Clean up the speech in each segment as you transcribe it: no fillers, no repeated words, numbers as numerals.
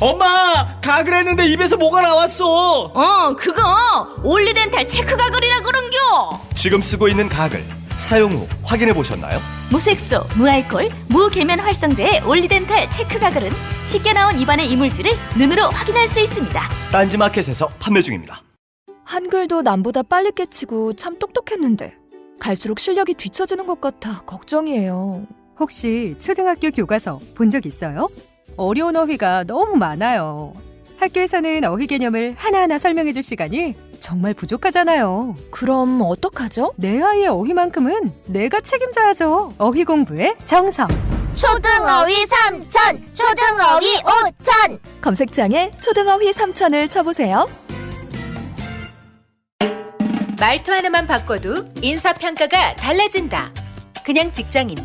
엄마, 가글 했는데 입에서 뭐가 나왔어. 그거 올리덴탈 체크 가글이라 그런겨. 지금 쓰고 있는 가글 사용 후 확인해 보셨나요? 무색소, 무알콜, 무계면 활성제의 올리덴탈 체크 가글은 쉽게 나온 입안의 이물질을 눈으로 확인할 수 있습니다. 딴지마켓에서 판매 중입니다. 한글도 남보다 빨리 깨치고 참 똑똑했는데 갈수록 실력이 뒤처지는 것 같아 걱정이에요. 혹시 초등학교 교과서 본 적 있어요? 어려운 어휘가 너무 많아요. 학교에서는 어휘 개념을 하나하나 설명해 줄 시간이 정말 부족하잖아요. 그럼 어떡하죠? 내 아이의 어휘만큼은 내가 책임져야죠. 어휘 공부의 정성. 초등어휘 3000, 초등어휘 5000. 검색창에 초등어휘 3000을 쳐보세요. 말투 하나만 바꿔도 인사평가가 달라진다. 그냥 직장인.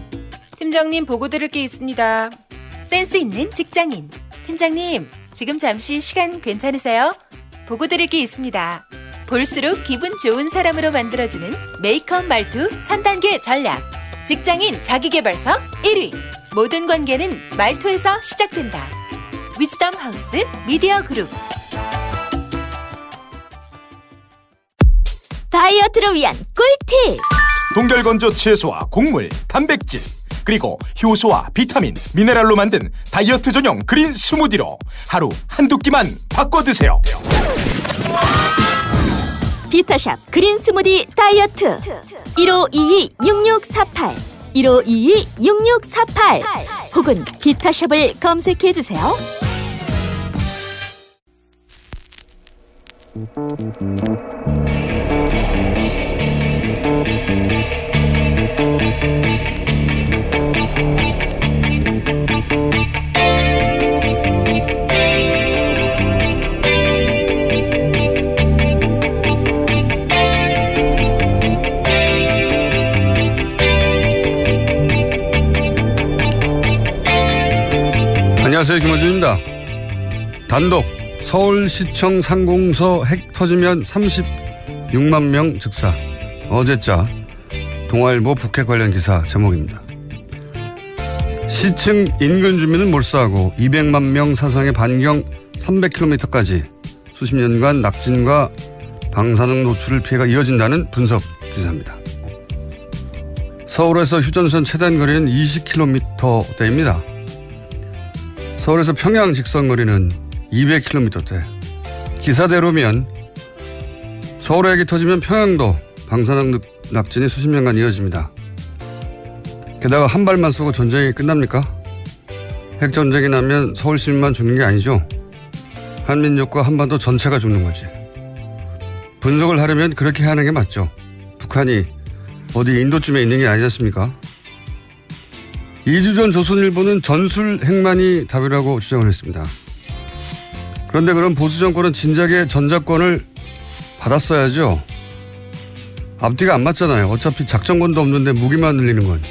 팀장님 보고 드릴 게 있습니다. 센스 있는 직장인. 팀장님, 지금 잠시 시간 괜찮으세요? 보고 드릴 게 있습니다. 볼수록 기분 좋은 사람으로 만들어주는 메이크업 말투 3단계 전략. 직장인 자기계발서 1위. 모든 관계는 말투에서 시작된다. 위즈덤 하우스 미디어 그룹. 다이어트를 위한 꿀팁. 동결건조 채소와 곡물, 단백질 그리고 효소와 비타민, 미네랄로 만든 다이어트 전용 그린 스무디로 하루 한두 끼만 바꿔 드세요. 비타샵 그린 스무디 다이어트 1522-6648 1522-6648 혹은 비타샵을 검색해주세요. 안녕하세요, 김어준입니다. 단독 서울시청 상공서 핵 터지면 36만 명 즉사. 어제자 동아일보 북핵 관련 기사 제목입니다. 시층 인근 주민은 몰수하고 200만 명 사상의 반경 300km까지 수십 년간 낙진과 방사능 노출을 피해가 이어진다는 분석 기사입니다. 서울에서 휴전선 최단 거리는 20km대입니다. 서울에서 평양 직선 거리는 200km대. 기사대로면 서울에 핵이 터지면 평양도 방사능 낙진이 수십 년간 이어집니다. 게다가 한 발만 쏘고 전쟁이 끝납니까? 핵전쟁이 나면 서울 시민만 죽는 게 아니죠. 한민족과 한반도 전체가 죽는 거지. 분석을 하려면 그렇게 하는 게 맞죠. 북한이 어디 인도쯤에 있는 게 아니지 않습니까? 2주 전 조선일보는 전술 핵만이 답이라고 주장을 했습니다. 그런데 그럼 보수 정권은 진작에 전작권을 받았어야죠. 앞뒤가 안 맞잖아요. 어차피 작전권도 없는데 무기만 늘리는 건.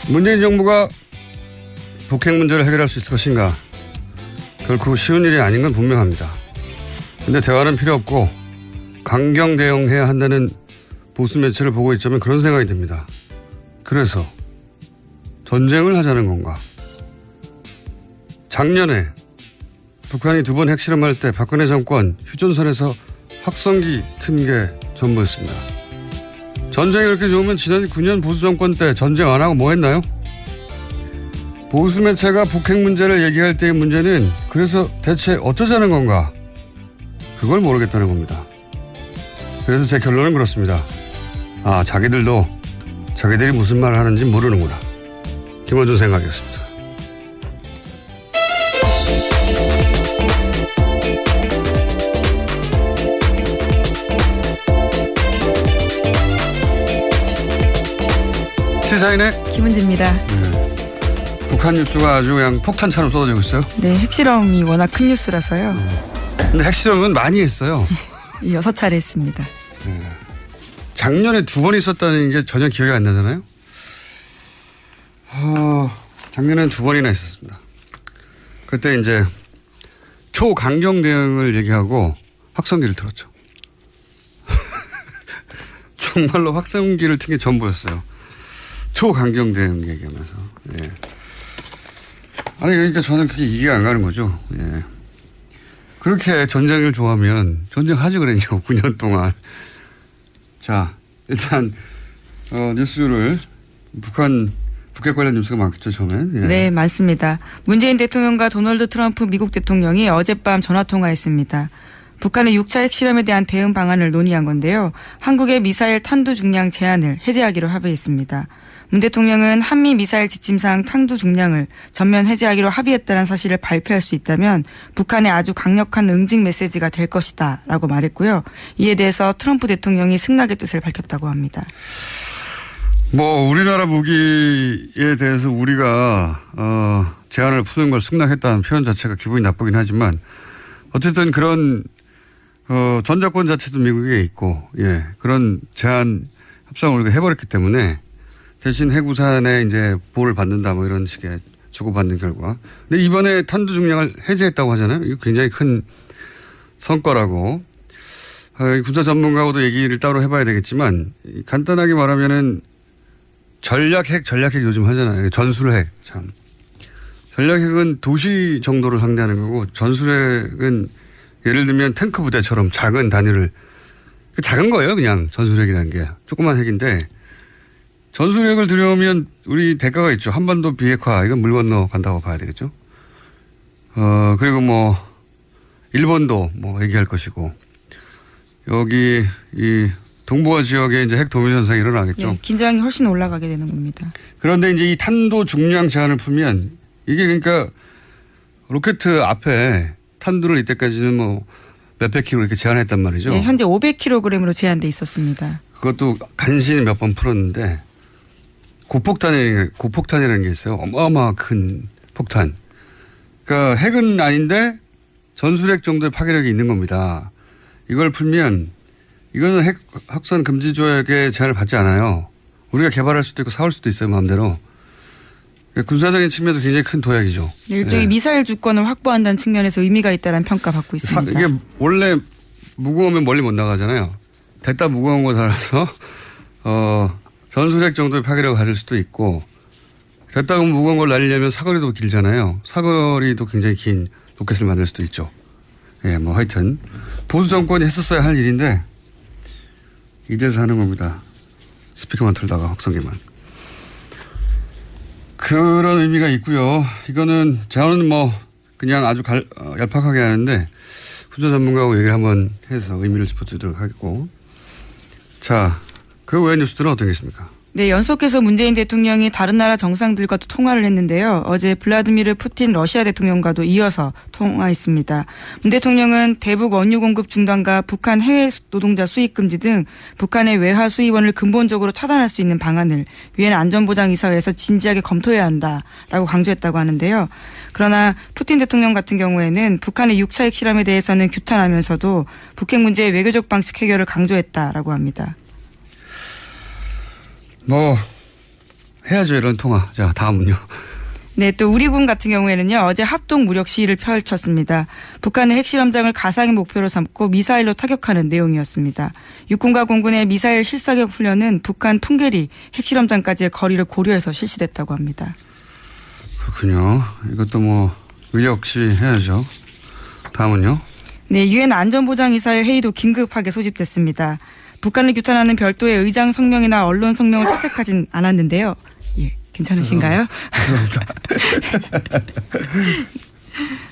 문재인 정부가 북핵 문제를 해결할 수 있을 것인가? 결코 쉬운 일이 아닌 건 분명합니다. 그런데 대화는 필요 없고 강경 대응해야 한다는 보수 매체를 보고 있자면 그런 생각이 듭니다. 그래서 전쟁을 하자는 건가? 작년에 북한이 2번 핵실험할 때 박근혜 정권 휴전선에서 확성기 튼 게 전부였습니다. 전쟁이 그렇게 좋으면 지난 9년 보수 정권 때 전쟁 안 하고 뭐 했나요? 보수 매체가 북핵 문제를 얘기할 때의 문제는 그래서 대체 어쩌자는 건가? 그걸 모르겠다는 겁니다. 그래서 제 결론은 그렇습니다. 아, 자기들도 자기들이 무슨 말을 하는지 모르는구나. 김어준 생각이었습니다. 시사인의 김은지입니다. 북한 뉴스가 아주 그냥 폭탄처럼 쏟아지고 있어요. 네, 핵실험이 워낙 큰 뉴스라서요. 근데 핵실험은 많이 했어요. 6차례 했습니다. 작년에 2번 있었다는 게 전혀 기억이 안 나잖아요. 작년에는 2번이나 있었습니다. 그때 이제 초강경 대응을 얘기하고 확성기를 틀었죠. 정말로 확성기를 튼 게 전부였어요. 초강경 대응 얘기하면서. 예. 아니 그러니까 저는 그게 이해가 안 가는 거죠. 예. 그렇게 전쟁을 좋아하면 전쟁하지 그랬냐고 9년 동안. 자 일단 뉴스를 북핵 관련 뉴스가 많겠죠 처음엔. 예. 네, 맞습니다. 문재인 대통령과 도널드 트럼프 미국 대통령이 어젯밤 전화통화했습니다. 북한의 6차 핵실험에 대한 대응 방안을 논의한 건데요. 한국의 미사일 탄두 중량 제한을 해제하기로 합의했습니다. 문 대통령은 한미 미사일 지침상 탄두 중량을 전면 해제하기로 합의했다는 사실을 발표할 수 있다면 북한의 아주 강력한 응징 메시지가 될 것이다 라고 말했고요. 이에 대해서 트럼프 대통령이 승낙의 뜻을 밝혔다고 합니다. 뭐 우리나라 무기에 대해서 우리가 제한을 푸는 걸 승낙했다는 표현 자체가 기분이 나쁘긴 하지만 어쨌든 그런 전자권 자체도 미국에 있고 예 그런 제한 협상을 우리가 해버렸기 때문에 대신 해구산에 이제 보호를 받는다 뭐 이런 식의 주고받는 결과. 근데 이번에 탄두 중량을 해제했다고 하잖아요. 이거 굉장히 큰 성과라고. 군사 전문가하고도 얘기를 따로 해봐야 되겠지만 간단하게 말하면은 전략핵 요즘 하잖아요. 전술핵 참. 전략핵은 도시 정도를 상대하는 거고 전술핵은 예를 들면 탱크 부대처럼 작은 단위를 작은 거예요. 그냥 전술핵이라는 게 조그만 핵인데 전술핵을 들여오면 우리 대가가 있죠. 한반도 비핵화 이건 물 건너 간다고 봐야 되겠죠. 그리고 뭐 일본도 뭐 얘기할 것이고 여기 이 동북아 지역에 이제 핵 도민 현상이 일어나겠죠. 네, 긴장이 훨씬 올라가게 되는 겁니다. 그런데 이제 이 탄도 중량 제한을 풀면 이게 그러니까 로켓 앞에 탄두를 이때까지는 뭐 몇백 킬로 이렇게 제한했단 말이죠. 네, 현재 500kg으로 제한돼 있었습니다. 그것도 간신히 몇 번 풀었는데 고폭탄이라는 게 있어요. 어마어마한 큰 폭탄. 그러니까 핵은 아닌데 전술핵 정도의 파괴력이 있는 겁니다. 이걸 풀면 이거는 핵 확산 금지 조약의 제한을 받지 않아요. 우리가 개발할 수도 있고 사올 수도 있어요. 마음대로. 군사적인 측면에서 굉장히 큰 도약이죠. 네, 일종의 미사일 주권을 확보한다는 측면에서 의미가 있다는 평가받고 있습니다. 이게 원래 무거우면 멀리 못 나가잖아요. 됐다 무거운 거 달아서 전술핵 정도의 파괴력을 가질 수도 있고 됐다고 무거운 걸 날리려면 사거리도 길잖아요. 사거리도 굉장히 긴 로켓을 만들 수도 있죠. 예, 뭐 하여튼 보수 정권이 했었어야 할 일인데 이제서 하는 겁니다. 스피커만 틀다가 확성기만. 그런 의미가 있고요. 이거는 저는 뭐 그냥 아주 얄팍하게 하는데 군사 전문가하고 얘기를 한번 해서 의미를 짚어주도록 하겠고. 자, 그 외의 뉴스들은 어떤 게 있습니까? 네, 연속해서 문재인 대통령이 다른 나라 정상들과도 통화를 했는데요. 어제 블라디미르 푸틴 러시아 대통령과도 이어서 통화했습니다. 문 대통령은 대북 원유 공급 중단과 북한 해외 노동자 수입 금지 등 북한의 외화 수입원을 근본적으로 차단할 수 있는 방안을 유엔 안전보장이사회에서 진지하게 검토해야 한다라고 강조했다고 하는데요. 그러나 푸틴 대통령 같은 경우에는 북한의 6차 핵실험에 대해서는 규탄하면서도 북핵 문제의 외교적 방식 해결을 강조했다라고 합니다. 뭐 해야죠 이런 통화. 자 다음은요. 네, 또 우리 군 같은 경우에는요. 어제 합동 무력 시위를 펼쳤습니다. 북한의 핵실험장을 가상의 목표로 삼고 미사일로 타격하는 내용이었습니다. 육군과 공군의 미사일 실사격 훈련은 북한 풍계리 핵실험장까지의 거리를 고려해서 실시됐다고 합니다. 그렇군요. 이것도 뭐 의욕 시위 해야죠. 다음은요. 네, 유엔 안전보장이사회 회의도 긴급하게 소집됐습니다. 북한을 규탄하는 별도의 의장 성명이나 언론 성명을 채택하진 않았는데요. 예, 괜찮으신가요? 죄송합니다.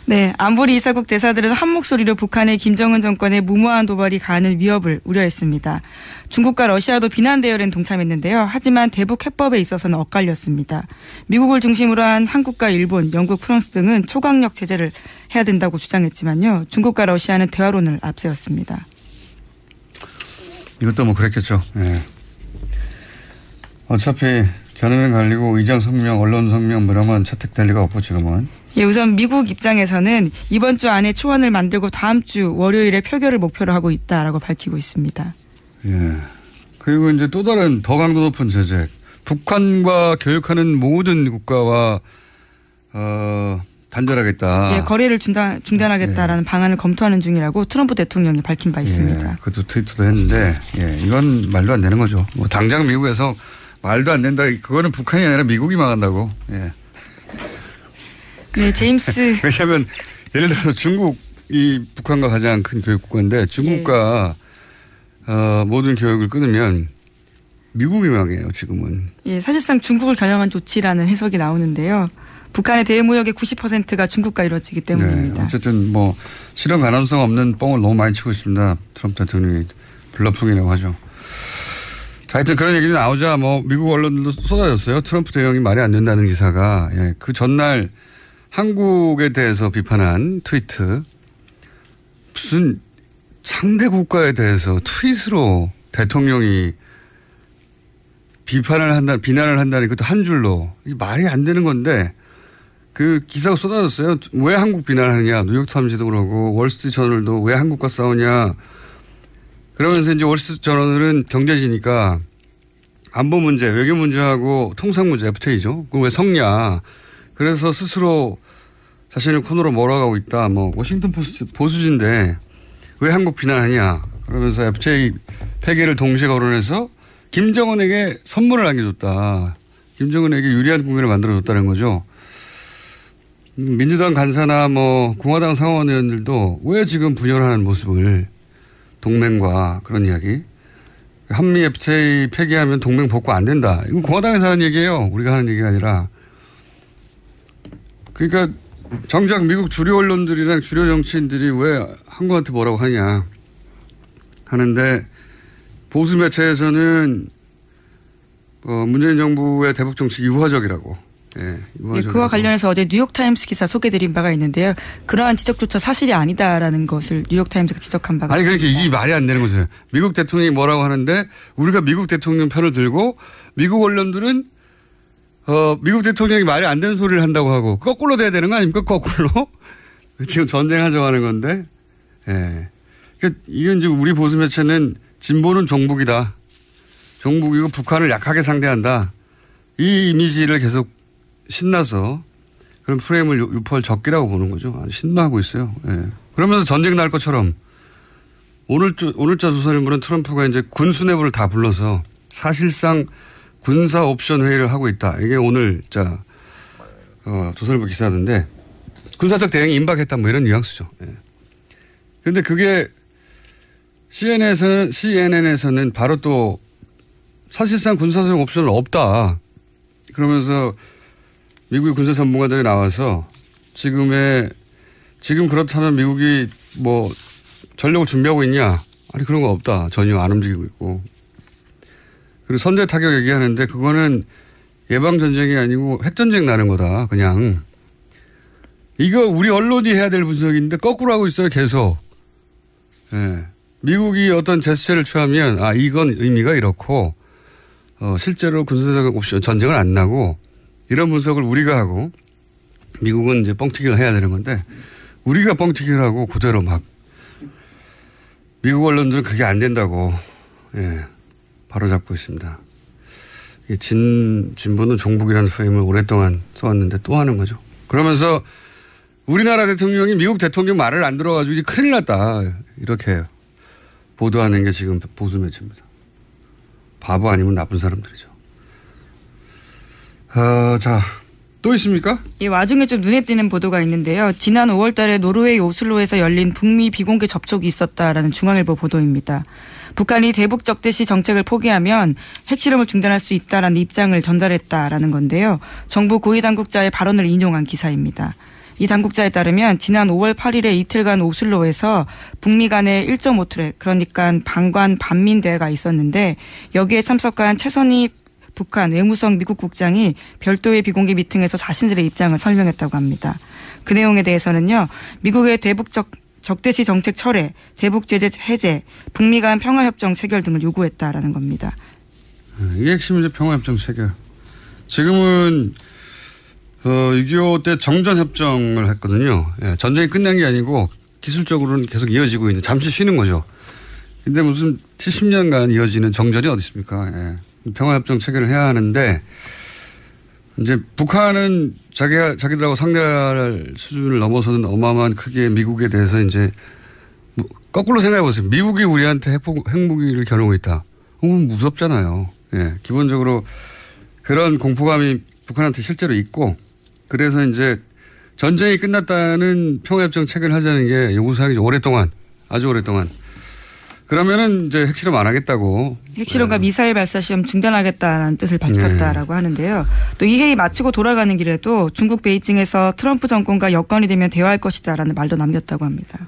네, 안보리 이사국 대사들은 한 목소리로 북한의 김정은 정권의 무모한 도발이 가하는 위협을 우려했습니다. 중국과 러시아도 비난 대열엔 동참했는데요. 하지만 대북 해법에 있어서는 엇갈렸습니다. 미국을 중심으로 한 한국과 일본, 영국, 프랑스 등은 초강력 제재를 해야 된다고 주장했지만요. 중국과 러시아는 대화론을 앞세웠습니다. 이것도 뭐 그랬겠죠. 예. 어차피 견해는 갈리고 의장 성명, 언론 성명 뭐 이런 건 채택될 리가 없고 지금은. 예, 우선 미국 입장에서는 이번 주 안에 초안을 만들고 다음 주 월요일에 표결을 목표로 하고 있다라고 밝히고 있습니다. 예. 그리고 이제 또 다른 더 강도 높은 제재. 북한과 교역하는 모든 국가와 단절하겠다. 예, 거래를 중단하겠다라는 방안을 검토하는 중이라고 트럼프 대통령이 밝힌 바 있습니다. 예, 그것도 트위터도 했는데 예, 이건 말도 안 되는 거죠. 뭐 당장 미국에서 말도 안 된다. 그거는 북한이 아니라 미국이 망한다고. 예. 네, 제임스. 왜냐하면 예를 들어서 중국이 북한과 가장 큰 교육국가인데 중국과 모든 교육을 끊으면 미국이 망해요, 지금은. 예, 사실상 중국을 겨냥한 조치라는 해석이 나오는데요. 북한의 대무역의 90%가 중국과 이루어지기 때문입니다. 네, 어쨌든 뭐 실현 가능성 없는 뻥을 너무 많이 치고 있습니다. 트럼프 대통령이 블러핑이라고 하죠. 자, 하여튼 그런 얘기도 나오자 뭐 미국 언론들도 쏟아졌어요. 트럼프 대통령이 말이 안 된다는 기사가. 예, 그 전날 한국에 대해서 비판한 트위트. 무슨 상대 국가에 대해서 트윗으로 대통령이 비난을 한다니 그것도 한 줄로. 이게 말이 안 되는 건데 그 기사가 쏟아졌어요. 왜 한국 비난하느냐. 뉴욕타임즈도 그러고 월스트리트저널도 왜 한국과 싸우냐. 그러면서 이제 월스트리트저널은 경제지니까 안보 문제, 외교 문제하고 통상 문제 FTA죠. 그거 왜 섞냐. 그래서 스스로 자신의 코너로 몰아가고 있다. 뭐 워싱턴 포스트 보수지인데 왜 한국 비난하냐. 그러면서 FTA 폐기를 동시에 거론해서 김정은에게 선물을 안겨줬다. 김정은에게 유리한 국면을 만들어줬다는 거죠. 민주당 간사나 뭐 공화당 상원의원들도 왜 지금 분열하는 모습을 동맹과 그런 이야기. 한미 FTA 폐기하면 동맹 복구 안 된다. 이건 공화당에서 하는 얘기예요. 우리가 하는 얘기가 아니라. 그러니까 정작 미국 주류 언론들이랑 주류 정치인들이 왜 한국한테 뭐라고 하냐 하는데 보수 매체에서는 문재인 정부의 대북 정책이 유화적이라고. 예, 네, 그와 관련해서 어제 뉴욕타임스 기사 소개드린 바가 있는데요. 그러한 지적조차 사실이 아니다라는 것을 뉴욕타임스가 지적한 바가 있습니다. 아니 그러니까 이게 말이 안 되는 거죠. 미국 대통령이 뭐라고 하는데 우리가 미국 대통령 편을 들고 미국 언론들은 미국 대통령이 말이 안 되는 소리를 한다고 하고 거꾸로 돼야 되는 거 아닙니까? 거꾸로. 지금 전쟁하자고 하는 건데. 예. 그러니까 이건 이제 우리 보수 매체는 진보는 종북이다. 종북이고 북한을 약하게 상대한다. 이 이미지를 계속 신나서 그런 프레임을 유포할 적기라고 보는 거죠. 신나하고 있어요. 예. 그러면서 전쟁 날 것처럼 오늘자 조선일보는 트럼프가 이제 군 수뇌부를 다 불러서 사실상 군사 옵션 회의를 하고 있다. 이게 오늘자 조선일보 기사던데 군사적 대응이 임박했다 뭐 이런 뉘앙스죠. 그런데 그게 CNN에서는 바로 또 사실상 군사적 옵션은 없다. 그러면서 미국의 군사 전문가들이 나와서 지금 그렇다면 미국이 뭐 전력을 준비하고 있냐? 아니 그런 거 없다. 전혀 안 움직이고 있고. 그리고 선제 타격 얘기하는데 그거는 예방 전쟁이 아니고 핵전쟁 나는 거다. 그냥. 이거 우리 언론이 해야 될 분석인데 거꾸로 하고 있어요. 계속. 예. 미국이 어떤 제스처를 취하면 이건 의미가 이렇고 실제로 군사적 옵션 전쟁은 안 나고 이런 분석을 우리가 하고 미국은 이제 뻥튀기를 해야 되는 건데 우리가 뻥튀기를 하고 그대로 막 미국 언론들은 그게 안 된다고 바로잡고 있습니다. 진보는 종북이라는 프레임을 오랫동안 써왔는데 또 하는 거죠. 그러면서 우리나라 대통령이 미국 대통령 말을 안 들어가지고 이제 큰일 났다. 이렇게 보도하는 게 지금 보수 매체입니다. 바보 아니면 나쁜 사람들이죠. 자, 또 있습니까? 이 와중에 좀 눈에 띄는 보도가 있는데요. 지난 5월 달에 노르웨이 오슬로에서 열린 북미 비공개 접촉이 있었다라는 중앙일보 보도입니다. 북한이 대북 적대시 정책을 포기하면 핵실험을 중단할 수 있다라는 입장을 전달했다라는 건데요. 정부 고위 당국자의 발언을 인용한 기사입니다. 이 당국자에 따르면 지난 5월 8일에 이틀간 오슬로에서 북미 간의 1.5트랙 그러니까 방관 반민대회가 있었는데 여기에 참석한 최선희 북한 외무성 미국 국장이 별도의 비공개 미팅에서 자신들의 입장을 설명했다고 합니다. 그 내용에 대해서는요. 미국의 대북 적대시 정책 철회, 대북 제재 해제, 북미 간 평화협정 체결 등을 요구했다라는 겁니다. 이게 핵심이죠. 평화협정 체결. 지금은 6.25 때 정전협정을 했거든요. 전쟁이 끝난 게 아니고 기술적으로는 계속 이어지고 있는 잠시 쉬는 거죠. 근데 무슨 70년간 이어지는 정전이 어디 있습니까? 평화협정 체결을 해야 하는데 이제 북한은 자기들하고 상대할 수준을 넘어서는 어마어마한 크기의 미국에 대해서 이제 거꾸로 생각해 보세요. 미국이 우리한테 핵무기를 겨누고 있다. 무섭잖아요. 기본적으로 그런 공포감이 북한한테 실제로 있고 그래서 이제 전쟁이 끝났다는 평화협정 체결을 하자는 게 요구사항이죠. 오랫동안, 아주 오랫동안. 그러면은 이제 핵실험 안 하겠다고. 핵실험과 미사일 발사 시험 중단하겠다는 뜻을 밝혔다라고 하는데요. 또 이 회의 마치고 돌아가는 길에도 중국 베이징에서 트럼프 정권과 여건이 되면 대화할 것이다라는 말도 남겼다고 합니다.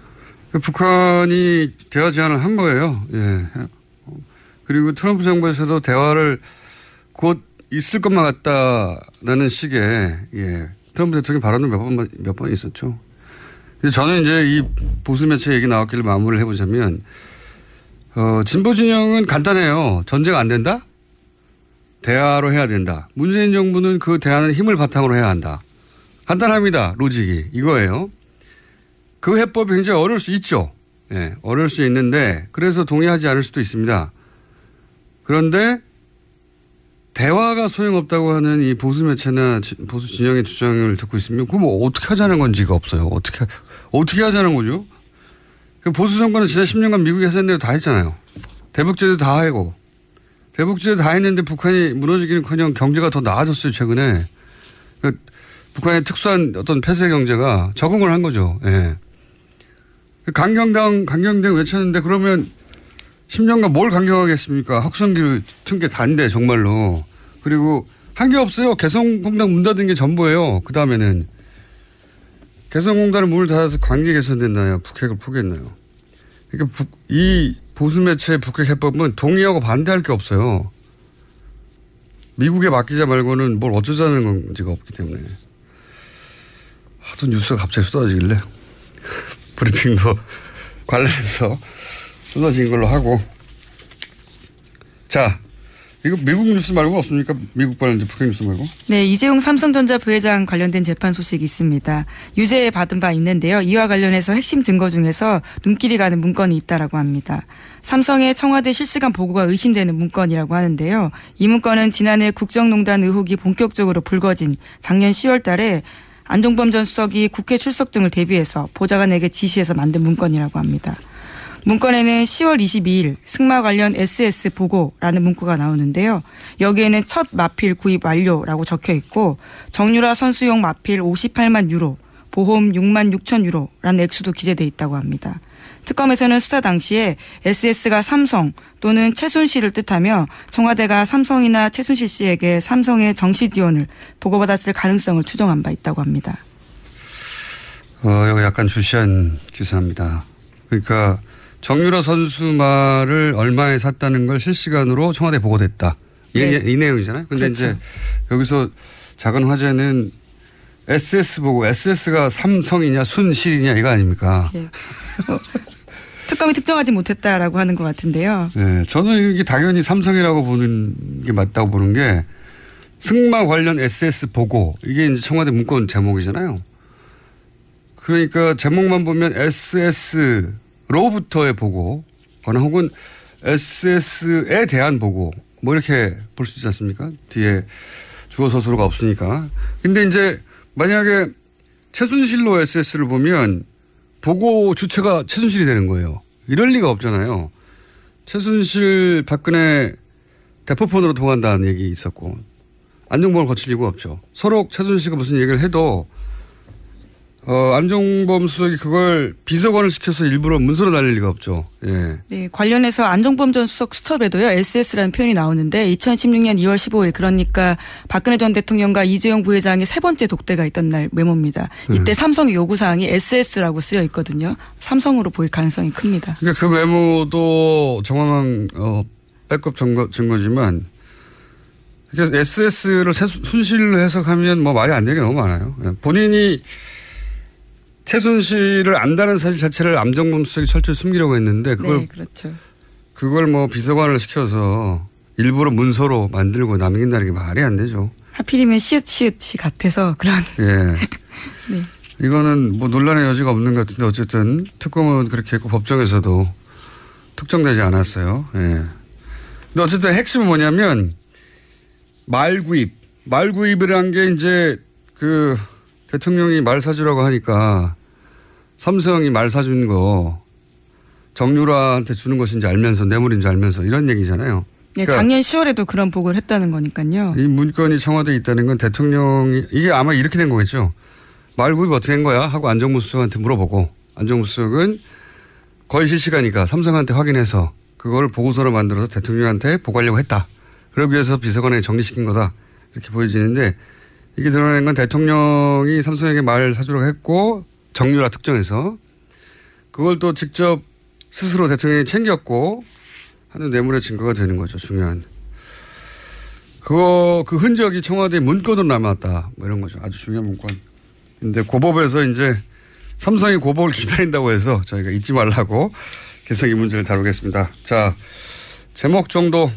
북한이 대화 제안을 한 거예요. 예. 그리고 트럼프 정부에서도 대화를 곧 있을 것만 같다라는 식의 트럼프 대통령 발언도 몇 번 있었죠. 저는 이제 이 보수 매체 얘기 나왔길래 마무리를 해보자면 진보 진영은 간단해요. 전쟁 안 된다? 대화로 해야 된다. 문재인 정부는 그 대화는 힘을 바탕으로 해야 한다. 간단합니다. 로직이. 이거예요. 그 해법이 굉장히 어려울 수 있죠. 예, 어려울 수 있는데 그래서 동의하지 않을 수도 있습니다. 그런데 대화가 소용없다고 하는 이 보수 매체나 보수 진영의 주장을 듣고 있으면 그거 뭐 어떻게 하자는 건지가 없어요. 어떻게 하자는 거죠? 보수 정권은 지난 10년간 미국이 했던 대로 다 했잖아요. 대북제도 다 하고. 대북제도 다 했는데 북한이 무너지기는커녕 경제가 더 나아졌어요, 최근에. 그러니까 북한의 특수한 어떤 폐쇄 경제가 적응을 한 거죠. 예. 강경당 외쳤는데 그러면 10년간 뭘 강경하겠습니까? 확성기를 튼 게 다인데 정말로. 그리고 한 게 없어요. 개성공단 문 닫은 게 전부예요. 그 다음에는. 개성공단을 문을 닫아서 관계 개선됐나요? 북핵을 포기했나요? 그러니까 이 보수 매체의 북핵 해법은 동의하고 반대할 게 없어요. 미국에 맡기자 말고는 뭘 어쩌자는 건지가 없기 때문에. 하도 뉴스가 갑자기 쏟아지길래 브리핑도 관련해서 쏟아진 걸로 하고. 자, 이거 미국 뉴스 말고 없습니까? 미국 관련된 북핵 뉴스 말고? 네, 이재용 삼성전자 부회장 관련된 재판 소식이 있습니다. 유죄 받은 바 있는데요. 이와 관련해서 핵심 증거 중에서 눈길이 가는 문건이 있다라고 합니다. 삼성의 청와대 실시간 보고가 의심되는 문건이라고 하는데요. 이 문건은 지난해 국정농단 의혹이 본격적으로 불거진 작년 10월 달에 안종범 전 수석이 국회 출석 등을 대비해서 보좌관에게 지시해서 만든 문건이라고 합니다. 문건에는 10월 22일 승마 관련 SS 보고라는 문구가 나오는데요. 여기에는 첫 마필 구입 완료라고 적혀 있고 정유라 선수용 마필 58만 유로, 보험 6만 6천 유로라는 액수도 기재돼 있다고 합니다. 특검에서는 수사 당시에 SS가 삼성 또는 최순실을 뜻하며 청와대가 삼성이나 최순실 씨에게 삼성의 정시 지원을 보고받았을 가능성을 추정한 바 있다고 합니다. 이거 약간 주시한 기사입니다. 그러니까 정유라 선수 말을 얼마에 샀다는 걸 실시간으로 청와대에 보고됐다. 네. 이 내용이잖아요. 근데 그렇죠. 이제 여기서 작은 화제는 SS 보고 SS가 삼성이냐 순실이냐 이거 아닙니까? 네. 특검이 특정하지 못했다라고 하는 것 같은데요. 네, 저는 이게 당연히 삼성이라고 보는 게 맞다고 보는 게 승마 관련 SS 보고 이게 이제 청와대 문건 제목이잖아요. 그러니까 제목만 보면 SS로부터의 보고거나 혹은 SS에 대한 보고 뭐 이렇게 볼 수 있지 않습니까? 뒤에 주어 서술어가 없으니까. 근데 이제 만약에 최순실로 SS를 보면 보고 주체가 최순실이 되는 거예요. 이럴 리가 없잖아요. 최순실 박근혜 대포폰으로 통한다는 얘기 있었고 안종범을 거칠 이유가 없죠. 서로 최순실과 무슨 얘기를 해도 안종범 수석이 그걸 비서관을 시켜서 일부러 문서로 날릴 리가 없죠. 예. 네, 관련해서 안종범 전 수석 수첩에도요. SS라는 표현이 나오는데 2016년 2월 15일 그러니까 박근혜 전 대통령과 이재용 부회장의 세 번째 독대가 있던 날 메모입니다. 이때 삼성의 요구사항이 SS라고 쓰여 있거든요. 삼성으로 보일 가능성이 큽니다. 그러니까 그 메모도 정황한 백업 증거지만 그래서 SS를 순실로 해석하면 뭐 말이 안 되는 게 너무 많아요. 본인이 최순실을 안다는 사실 자체를 안종범 수석이 철저히 숨기려고 했는데 그걸, 네, 그렇죠. 그걸 뭐 비서관을 시켜서 일부러 문서로 만들고 남긴다는 게 말이 안 되죠. 하필이면 시읒이 같아서 그런. 예. 네. 이거는 뭐 논란의 여지가 없는 것 같은데 어쨌든 특검은 그렇게 했고 법정에서도 특정되지 않았어요. 예. 근데 어쨌든 핵심은 뭐냐면 말구입이라는 게 이제 그 대통령이 말 사주라고 하니까 삼성이 말 사준 거 정유라한테 주는 것인지 알면서 뇌물인지 알면서 이런 얘기잖아요. 네, 그러니까 작년 10월에도 그런 보고를 했다는 거니까요. 이 문건이 청와대에 있다는 건 대통령이 이게 아마 이렇게 된 거겠죠. 말구입 어떻게 한 거야? 하고 안정무 수석한테 물어보고 안정무 수석은 거의 실시간이니까 삼성한테 확인해서 그걸 보고서로 만들어서 대통령한테 보고하려고 했다. 그러기 위해서 비서관에 정리시킨 거다. 이렇게 보여지는데 이게 드러낸 건 대통령이 삼성에게 말 사주라고 했고 정유라 특정해서 그걸 또 직접 스스로 대통령이 챙겼고 하는 뇌물의 증거가 되는 거죠. 중요한. 그 흔적이 청와대 문건으로 남았다. 뭐 이런 거죠. 아주 중요한 문건. 근데 고법에서 이제 삼성이 고법을 기다린다고 해서 저희가 잊지 말라고 계속 이 문제를 다루겠습니다. 자, 제목 정도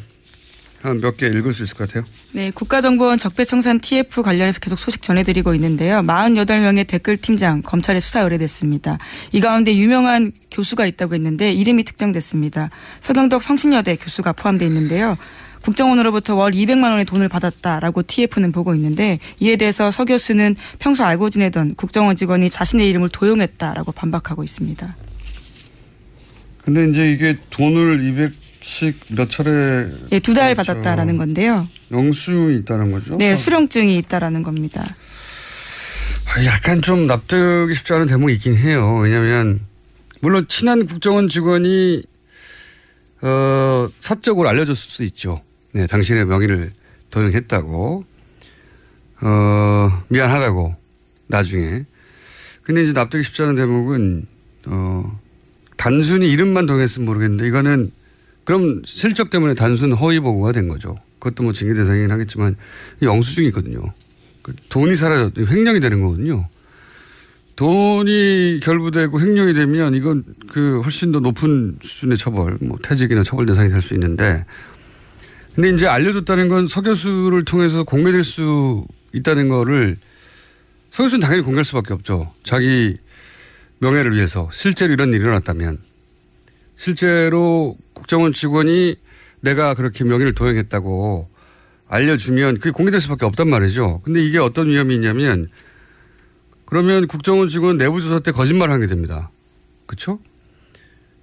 한 몇 개 읽을 수 있을 것 같아요. 네, 국가정보원 적폐청산 TF 관련해서 계속 소식 전해드리고 있는데요. 48명의 댓글팀장 검찰에 수사 의뢰됐습니다. 이 가운데 유명한 교수가 있다고 했는데 이름이 특정됐습니다. 서경덕 성신여대 교수가 포함되어 있는데요. 국정원으로부터 월 200만 원의 돈을 받았다라고 TF는 보고 있는데 이에 대해서 서 교수는 평소 알고 지내던 국정원 직원이 자신의 이름을 도용했다라고 반박하고 있습니다. 근데 이제 이게 돈을 200씩 몇 차례. 예, 2달 받았다라는 건데요. 영수증이 있다는 거죠? 네, 수령증이 있다라는 겁니다. 약간 좀 납득이 쉽지 않은 대목이 있긴 해요. 왜냐하면 물론 친한 국정원 직원이 사적으로 알려줬을 수 있죠. 네, 당신의 명의를 도용했다고, 미안하다고, 나중에. 근데 이제 납득이 쉽지 않은 대목은, 단순히 이름만 도용했으면 모르겠는데, 이거는, 그럼 실적 때문에 단순 허위 보고가 된 거죠. 그것도 뭐 징계 대상이긴 하겠지만, 영수증이 있거든요. 돈이 사라져, 횡령이 되는 거거든요. 돈이 결부되고 횡령이 되면 이건 훨씬 더 높은 수준의 처벌, 뭐 퇴직이나 처벌 대상이 될 수 있는데, 근데 이제 알려줬다는 건 서 교수를 통해서 공개될 수 있다는 거를 서 교수는 당연히 공개할 수밖에 없죠. 자기 명예를 위해서 실제로 이런 일이 일어났다면 실제로 국정원 직원이 내가 그렇게 명예를 도용했다고 알려주면 그게 공개될 수밖에 없단 말이죠. 근데 이게 어떤 위험이 있냐면 그러면 국정원 직원 내부 조사 때 거짓말을 하게 됩니다. 그렇죠?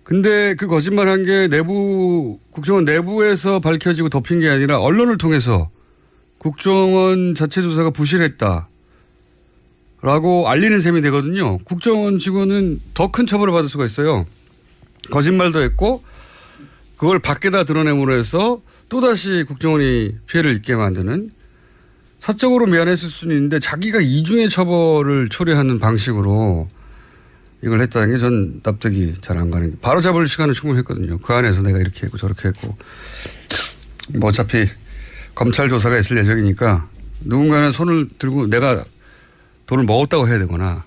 근데 그 거짓말한 게 국정원 내부에서 밝혀지고 덮인 게 아니라 언론을 통해서 국정원 자체 조사가 부실했다라고 알리는 셈이 되거든요. 국정원 직원은 더 큰 처벌을 받을 수가 있어요. 거짓말도 했고 그걸 밖에다 드러냄으로 해서 또다시 국정원이 피해를 입게 만드는, 사적으로 미안했을 수는 있는데 자기가 이중의 처벌을 초래하는 방식으로 이걸 했다는 게 전 납득이 잘 안 가는 게, 바로 잡을 시간은 충분했거든요. 그 안에서 내가 이렇게 했고 저렇게 했고, 뭐 어차피 검찰 조사가 있을 예정이니까 누군가는 손을 들고 내가 돈을 먹었다고 해야 되거나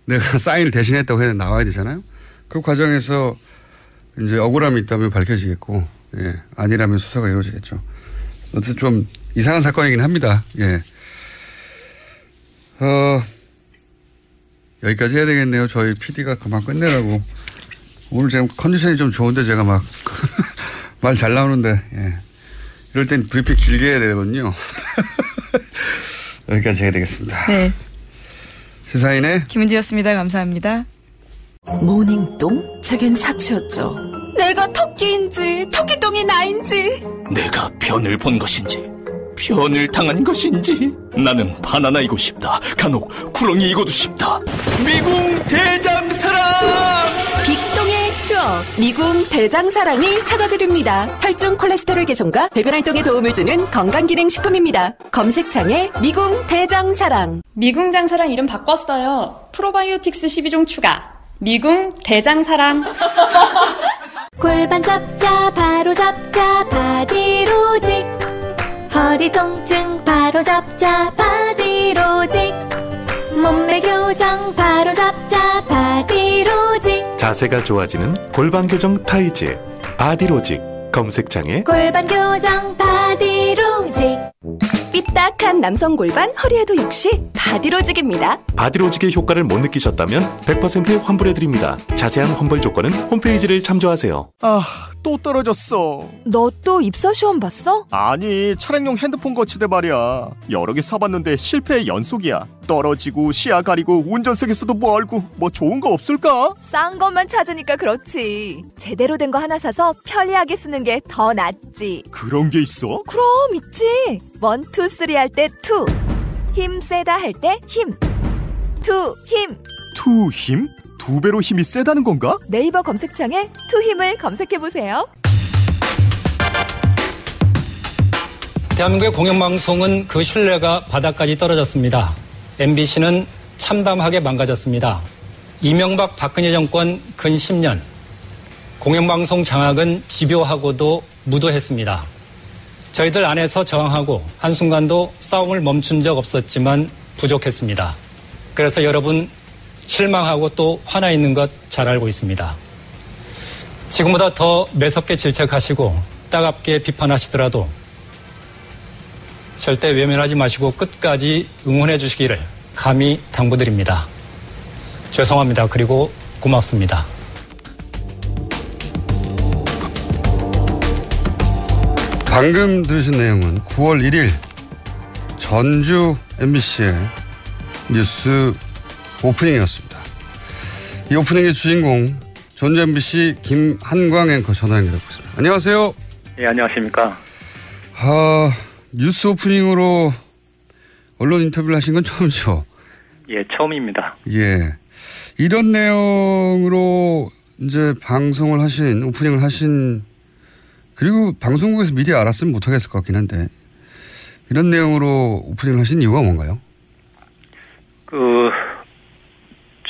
내가 사인을 대신했다고 해야 나와야 되잖아요. 그 과정에서 이제 억울함이 있다면 밝혀지겠고, 예, 아니라면 수사가 이루어지겠죠. 어쨌든 좀 이상한 사건이긴 합니다. 예. 여기까지 해야 되겠네요. 저희 PD가 그만 끝내라고. 오늘 지금 컨디션이 좀 좋은데 제가 막 말 잘 나오는데, 예. 이럴 땐 브리핑 길게 해야 되거든요. 여기까지 해야 되겠습니다. 네. 시사인의 김은지였습니다. 감사합니다. 모닝똥? 제겐 사치였죠. 내가 토끼인지 토끼똥이 나인지, 내가 변을 본 것인지 변을 당한 것인지, 나는 바나나이고 싶다. 간혹 구렁이이고도 싶다. 미궁 대장사랑! 빅똥의 추억 미궁 대장사랑이 찾아드립니다. 혈중 콜레스테롤 개선과 배변 활동에 도움을 주는 건강기능식품입니다. 검색창에 미궁 대장사랑. 미궁 장사랑 이름 바꿨어요. 프로바이오틱스 12종 추가. 미궁 대장사랑. 골반 잡자 바로 잡자 바디로직, 허리 통증 바로 잡자 바디로직, 몸매 교정 바로 잡자 바디로직, 자세가 좋아지는 골반 교정 타이즈 바디로직. 검색창에 골반 교정 바디로직. 삐딱한 남성 골반 허리에도 역시 바디로직입니다. 바디로직의 효과를 못 느끼셨다면 100% 환불해드립니다. 자세한 환불 조건은 홈페이지를 참조하세요. 또 떨어졌어. 너 또 입사 시험 봤어? 아니, 차량용 핸드폰 거치대 말이야. 여러 개 사봤는데 실패의 연속이야. 떨어지고 시야 가리고 운전석에서도 멀고 뭐 좋은 거 없을까? 싼 것만 찾으니까 그렇지. 제대로 된 거 하나 사서 편리하게 쓰는 게 더 낫지. 그런 게 있어? 그럼 있지. 1, 2, 3 할 때 2, 힘 세다 할 때 힘, 투힘. 투힘? 2배로 힘이 세다는 건가? 네이버 검색창에 투힘을 검색해보세요. 대한민국의 공영방송은 그 신뢰가 바닥까지 떨어졌습니다. MBC는 참담하게 망가졌습니다. 이명박 박근혜 정권 근 10년 공영방송 장악은 집요하고도 무도했습니다. 저희들 안에서 저항하고 한순간도 싸움을 멈춘 적 없었지만 부족했습니다. 그래서 여러분 실망하고 또 화나 있는 것 잘 알고 있습니다. 지금보다 더 매섭게 질책하시고 따갑게 비판하시더라도 절대 외면하지 마시고 끝까지 응원해 주시기를 감히 당부드립니다. 죄송합니다. 그리고 고맙습니다. 방금 들으신 내용은 9월 1일 전주 MBC의 뉴스 오프닝이었습니다. 이 오프닝의 주인공 전주 MBC 김한광 앵커 전화 연결하고 있습니다. 안녕하세요. 예, 안녕하십니까. 뉴스 오프닝으로 언론 인터뷰를 하신 건 처음이죠? 예, 처음입니다. 예. 이런 내용으로 이제 방송을 하신, 오프닝을 하신, 그리고 방송국에서 미리 알았으면 못하겠을 것 같긴 한데, 이런 내용으로 오프닝을 하신 이유가 뭔가요?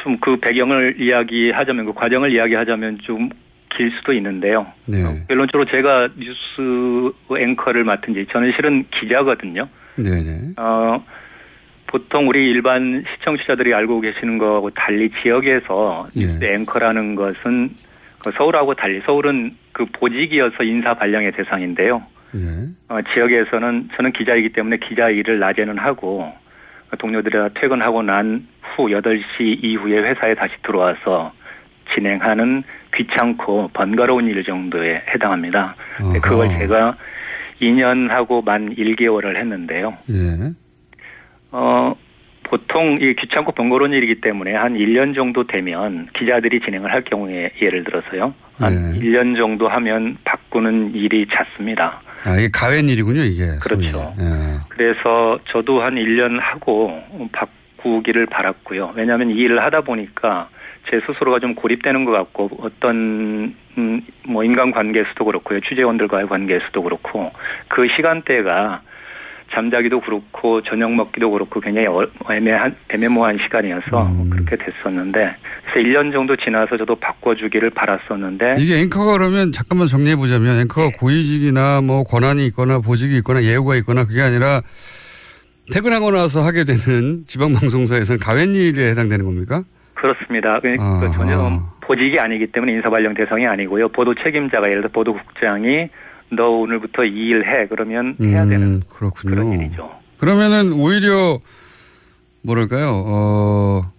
좀 그 배경을 이야기하자면, 그 과정을 이야기하자면 좀 길 수도 있는데요. 네. 결론적으로 제가 뉴스 앵커를 맡은 지, 저는 실은 기자거든요. 네네. 보통 우리 일반 시청자들이 알고 계시는 거하고 달리 지역에서 뉴스 앵커라는 것은 서울하고 달리, 서울은 그 보직이어서 인사 발령의 대상인데요. 지역에서는 저는 기자이기 때문에 기자 일을 낮에는 하고 동료들이 퇴근하고 난 후 8시 이후에 회사에 다시 들어와서 진행하는 귀찮고 번거로운 일 정도에 해당합니다. 그걸 제가 2년하고 만 1개월을 했는데요. 보통 이 귀찮고 번거로운 일이기 때문에 한 1년 정도 되면 기자들이 진행을 할 경우에 예를 들어서요. 한 1년 정도 하면 바꾸는 일이 잦습니다. 이게 가외 일이군요, 이게. 그렇죠. 그래서 저도 한 1년 하고 바꾸기를 바랐고요. 왜냐하면 이 일을 하다 보니까 제 스스로가 좀 고립되는 것 같고 어떤 뭐 인간관계에서도 그렇고요. 취재원들과의 관계에서도 그렇고 그 시간대가 잠자기도 그렇고 저녁 먹기도 그렇고 굉장히 애매모호한 시간이어서 그렇게 됐었는데 그래서 1년 정도 지나서 저도 바꿔주기를 바랐었는데 이게 앵커가 그러면 잠깐만 정리해보자면 앵커가 고위직이나 뭐 권한이 있거나 보직이 있거나 예우가 있거나 그게 아니라 퇴근하고 나서 하게 되는 지방방송사에서는 가외일에 해당되는 겁니까? 그렇습니다. 전혀 보직이 아니기 때문에 인사발령 대상이 아니고요. 보도 책임자가 예를 들어 보도국장이 너 오늘부터 이 일 해. 그러면 해야 되는 그렇군요. 그런 일이죠. 그러면은 오히려 뭐랄까요?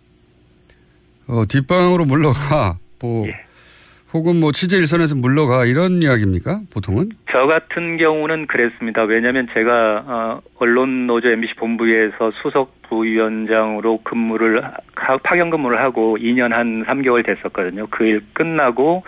뒷방으로 물러가 혹은 뭐 취재 일선에서 물러가 이런 이야기입니까? 보통은? 저 같은 경우는 그랬습니다. 왜냐하면 제가 언론노조 MBC 본부에서 수석 부위원장으로 파견 근무를 하고 2년 한 3개월 됐었거든요. 그 일 끝나고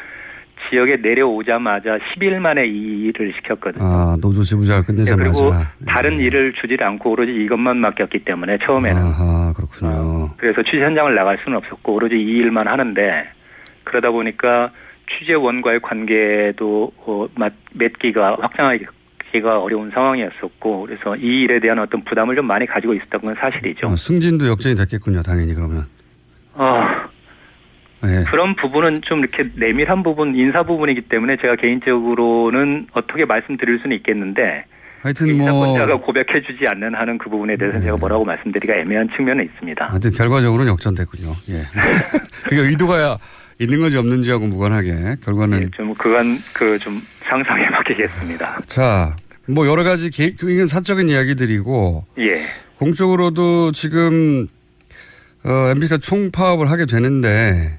지역에 내려오자마자 10일 만에 이 일을 시켰거든요. 노조 지부장을 끝내자마자. 그리고 다른 일을 주지 않고 오로지 이것만 맡겼기 때문에 처음에는. 그렇군요. 그래서 취재 현장을 나갈 수는 없었고 오로지 이 일만 하는데 그러다 보니까 취재원과의 관계도 맺기가 확장하기가 어려운 상황이었었고 그래서 이 일에 대한 어떤 부담을 좀 많이 가지고 있었던 건 사실이죠. 승진도 역전이 됐겠군요. 당연히 그러면. 그런 부분은 좀 이렇게 내밀한 부분, 인사 부분이기 때문에 제가 개인적으로는 어떻게 말씀드릴 수는 있겠는데 하여튼 인사권자가 고백해주지 않는 하는 그 부분에 대해서는 제가 뭐라고 말씀드리기가 애매한 측면은 있습니다. 하여튼 결과적으로는 역전됐군요. 그게 의도가 있는 건지 없는지하고 무관하게 결과는 그건 좀 상상에 맡기겠습니다. 자, 뭐 여러 가지 이건 사적인 이야기들이고 공적으로도 지금 MBC가 총파업을 하게 되는데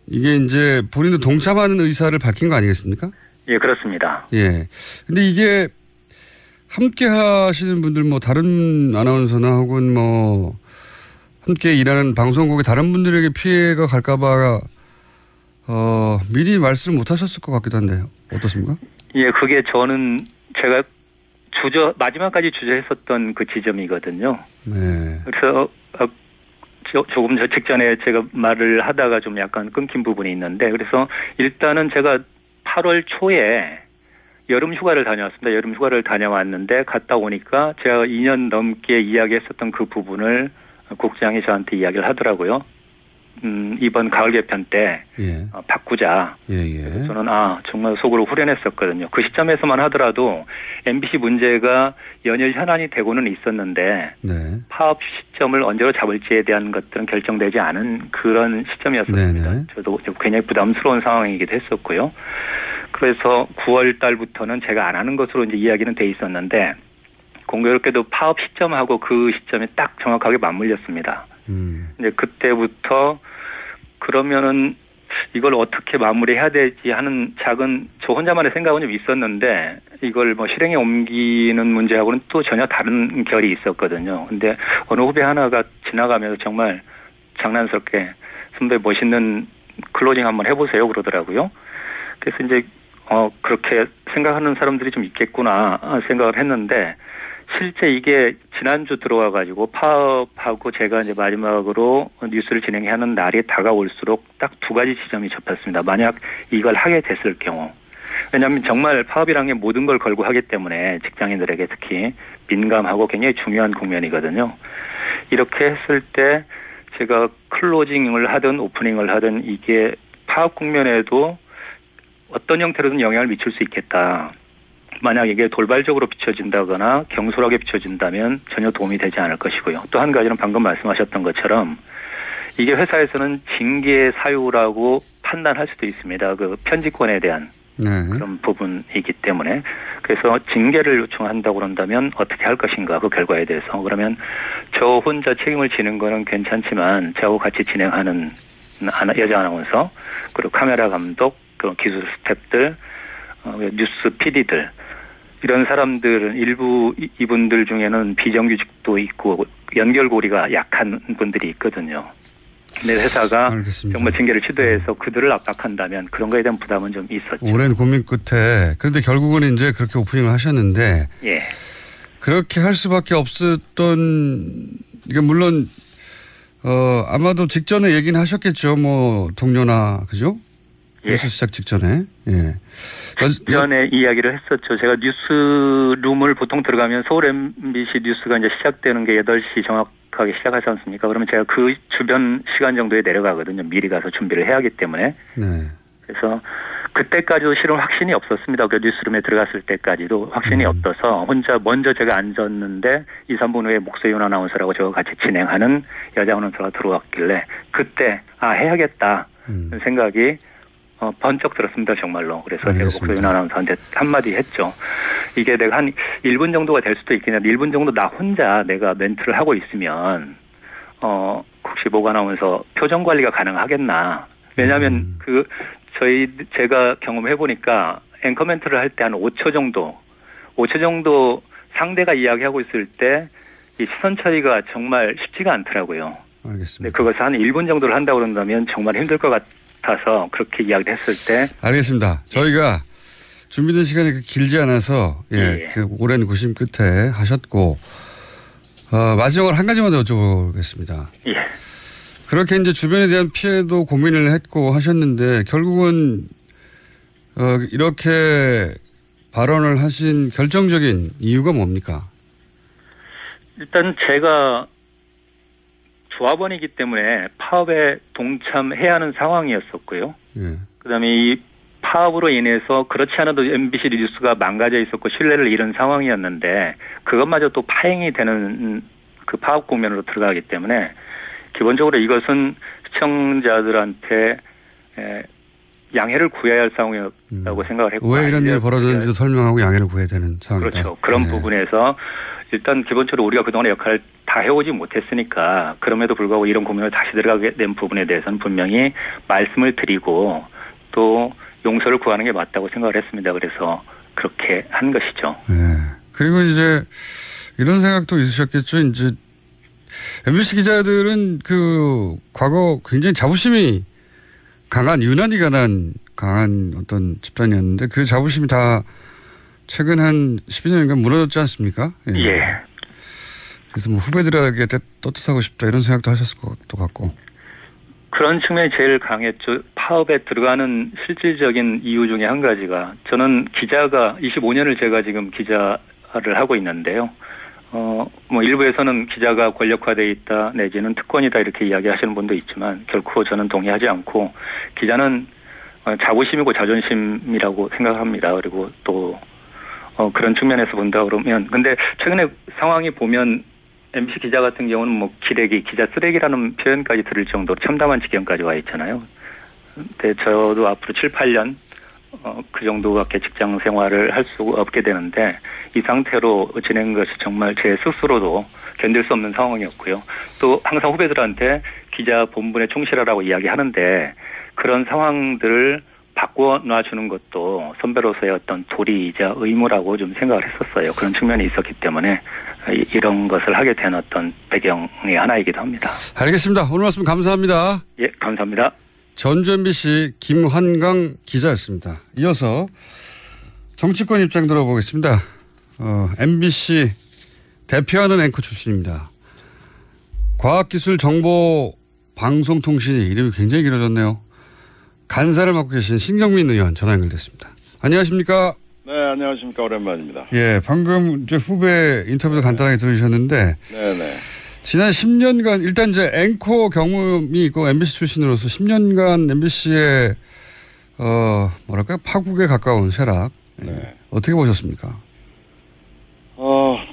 이게 이제 본인도 동참하는 의사를 밝힌 거 아니겠습니까? 예, 그렇습니다. 근데 이게 함께 하시는 분들 뭐 다른 아나운서나 혹은 뭐 함께 일하는 방송국의 다른 분들에게 피해가 갈까봐 미리 말씀을 못 하셨을 것 같기도 한데요. 어떻습니까? 그게 저는 제가 마지막까지 주저했었던 그 지점이거든요. 그래서 조금 저 직전에 제가 말을 하다가 좀 약간 끊긴 부분이 있는데, 그래서 일단은 제가 8월 초에 여름 휴가를 다녀왔습니다. 여름 휴가를 다녀왔는데 갔다 오니까 제가 2년 넘게 이야기했었던 그 부분을 국장이 저한테 이야기를 하더라고요. 이번 가을 개편 때 바꾸자. 그래서 저는 정말 속으로 후련했었거든요. 그 시점에서만 하더라도 MBC 문제가 연일 현안이 되고는 있었는데 파업 시점을 언제로 잡을지에 대한 것들은 결정되지 않은 그런 시점이었습니다. 저도 굉장히 부담스러운 상황이기도 했었고요. 그래서 9월 달부터는 제가 안 하는 것으로 이제 이야기는 돼 있었는데, 공교롭게도 파업 시점하고 그 시점이 딱 정확하게 맞물렸습니다. 이제 그때부터 그러면은 이걸 어떻게 마무리해야 되지 하는 작은 저 혼자만의 생각은 좀 있었는데, 이걸 뭐 실행에 옮기는 문제하고는 또 전혀 다른 결이 있었거든요. 근데 어느 후배 하나가 지나가면서 정말 장난스럽게 선배 멋있는 클로징 한번 해보세요 그러더라고요. 그래서 이제 그렇게 생각하는 사람들이 좀 있겠구나 생각을 했는데, 실제 이게 지난주 들어와가지고 파업하고 제가 이제 마지막으로 뉴스를 진행하는 날이 다가올수록 딱 두 가지 지점이 접혔습니다. 만약 이걸 하게 됐을 경우. 왜냐하면 정말 파업이라는 게 모든 걸 걸고 하기 때문에 직장인들에게 특히 민감하고 굉장히 중요한 국면이거든요. 이렇게 했을 때 제가 클로징을 하든 오프닝을 하든 이게 파업 국면에도 어떤 형태로든 영향을 미칠 수 있겠다. 만약 이게 돌발적으로 비춰진다거나 경솔하게 비춰진다면 전혀 도움이 되지 않을 것이고요. 또 한 가지는 방금 말씀하셨던 것처럼 이게 회사에서는 징계 사유라고 판단할 수도 있습니다. 그 편집권에 대한 그런 부분이기 때문에. 그래서 징계를 요청한다고 그런다면 어떻게 할 것인가, 그 결과에 대해서. 그러면 저 혼자 책임을 지는 거는 괜찮지만 저하고 같이 진행하는 여자 아나운서, 그리고 카메라 감독, 그 기술 스태프들, 뉴스 PD들, 이런 사람들은 일부 이분들 중에는 비정규직도 있고 연결고리가 약한 분들이 있거든요. 근데 회사가 정말 징계를 시도해서 그들을 압박한다면 그런 거에 대한 부담은 좀 있었죠. 오랜 고민 끝에, 그런데 결국은 이제 그렇게 오프닝을 하셨는데, 그렇게 할 수밖에 없었던, 이게 물론 아마도 직전에 얘기는 하셨겠죠. 뭐 동료나, 그죠? 뉴스 시작 직전에. 직전에 이야기를 했었죠. 제가 뉴스룸을 보통 들어가면 서울 MBC 뉴스가 이제 시작되는 게 8시 정확하게 시작하지 않습니까? 그러면 제가 그 주변 시간 정도에 내려가거든요. 미리 가서 준비를 해야 하기 때문에. 그래서 그때까지도 실은 확신이 없었습니다. 그 뉴스룸에 들어갔을 때까지도 확신이 없어서 혼자 먼저 제가 앉았는데 2, 3분 후에 목소윤 아나운서라고 저와 같이 진행하는 여자 아나운서가 들어왔길래 그때 해야겠다 생각이 번쩍 들었습니다, 정말로. 그래서 제가 목소윤 아나운서한테 한마디 했죠. 이게 내가 한 1분 정도가 될 수도 있긴 한데 1분 정도 나 혼자 내가 멘트를 하고 있으면 혹시 목 아나운서 표정 관리가 가능하겠나. 왜냐하면 제가 경험해 보니까 앵커 멘트를 할 때 한 5초 정도 상대가 이야기하고 있을 때 이 시선 처리가 정말 쉽지가 않더라고요. 알겠습니다. 그것을 한 1분 정도를 한다고 그런다면 정말 힘들 것 같아서 그렇게 이야기를 했을 때. 알겠습니다. 저희가 준비된 시간이 길지 않아서 그 오랜 고심 끝에 하셨고 마지막으로 한 가지만 더 여쭤보겠습니다. 그렇게 이제 주변에 대한 피해도 고민을 했고 하셨는데 결국은 이렇게 발언을 하신 결정적인 이유가 뭡니까? 일단 제가 조합원이기 때문에 파업에 동참해야 하는 상황이었었고요. 그다음에 이 파업으로 인해서 그렇지 않아도 MBC 뉴스가 망가져 있었고 신뢰를 잃은 상황이었는데 그것마저 또 파행이 되는 그 파업 국면으로 들어가기 때문에 기본적으로 이것은 시청자들한테 양해를 구해야 할 상황이었다고 생각을 했고. 왜 이런 일이 벌어졌는지도 설명하고 양해를 구해야 되는 상황이다. 그렇죠. 그런 부분에서 일단 기본적으로 우리가 그동안의 역할을 다 해오지 못했으니까 그럼에도 불구하고 이런 고민을 다시 들어가게 된 부분에 대해서는 분명히 말씀을 드리고 또 용서를 구하는 게 맞다고 생각을 했습니다. 그래서 그렇게 한 것이죠. 그리고 이제 이런 생각도 있으셨겠죠. 이제 MBC 기자들은 그 과거 굉장히 자부심이 강한 유난히 강한 어떤 집단이었는데 그 자부심이 다 최근 한 12년간 무너졌지 않습니까? 그래서 뭐 후배들에게 떳떳하고 싶다 이런 생각도 하셨을 것도 같고. 그런 측면이 제일 강했죠. 파업에 들어가는 실질적인 이유 중에 한 가지가 저는 기자가 25년을 제가 지금 기자를 하고 있는데요. 뭐 일부에서는 기자가 권력화돼 있다 내지는 특권이다 이렇게 이야기하시는 분도 있지만 결코 저는 동의하지 않고 기자는 자부심이고 자존심이라고 생각합니다. 그리고 또 그런 측면에서 본다 그러면 근데 최근에 상황이 보면 MBC 기자 같은 경우는 뭐 기레기, 기자 쓰레기라는 표현까지 들을 정도로 참담한 지경까지 와 있잖아요. 근데 저도 앞으로 7, 8년 그 정도밖에 직장 생활을 할 수 없게 되는데 이 상태로 지낸 것이 정말 제 스스로도 견딜 수 없는 상황이었고요. 또 항상 후배들한테 기자 본분에 충실하라고 이야기하는데 그런 상황들을 바꿔놔주는 것도 선배로서의 어떤 도리이자 의무라고 좀 생각을 했었어요. 그런 측면이 있었기 때문에 이런 것을 하게 된 어떤 배경의 하나이기도 합니다. 알겠습니다. 오늘 말씀 감사합니다. 예, 감사합니다. 전주 MBC 김환강 기자였습니다. 이어서 정치권 입장 들어보겠습니다. MBC 대표하는 앵커 출신입니다. 과학기술정보방송통신이 이름이 굉장히 길어졌네요. 간사를 맡고 계신 신경민 의원 전화 연결됐습니다. 안녕하십니까? 네, 안녕하십니까. 오랜만입니다. 예, 방금 이제 후배 인터뷰도 간단하게 들으셨는데, 네네. 지난 10년간 일단 이제 앵커 경험이 있고 MBC 출신으로서 10년간 MBC의 뭐랄까요 파국에 가까운 쇠락 네. 어떻게 보셨습니까?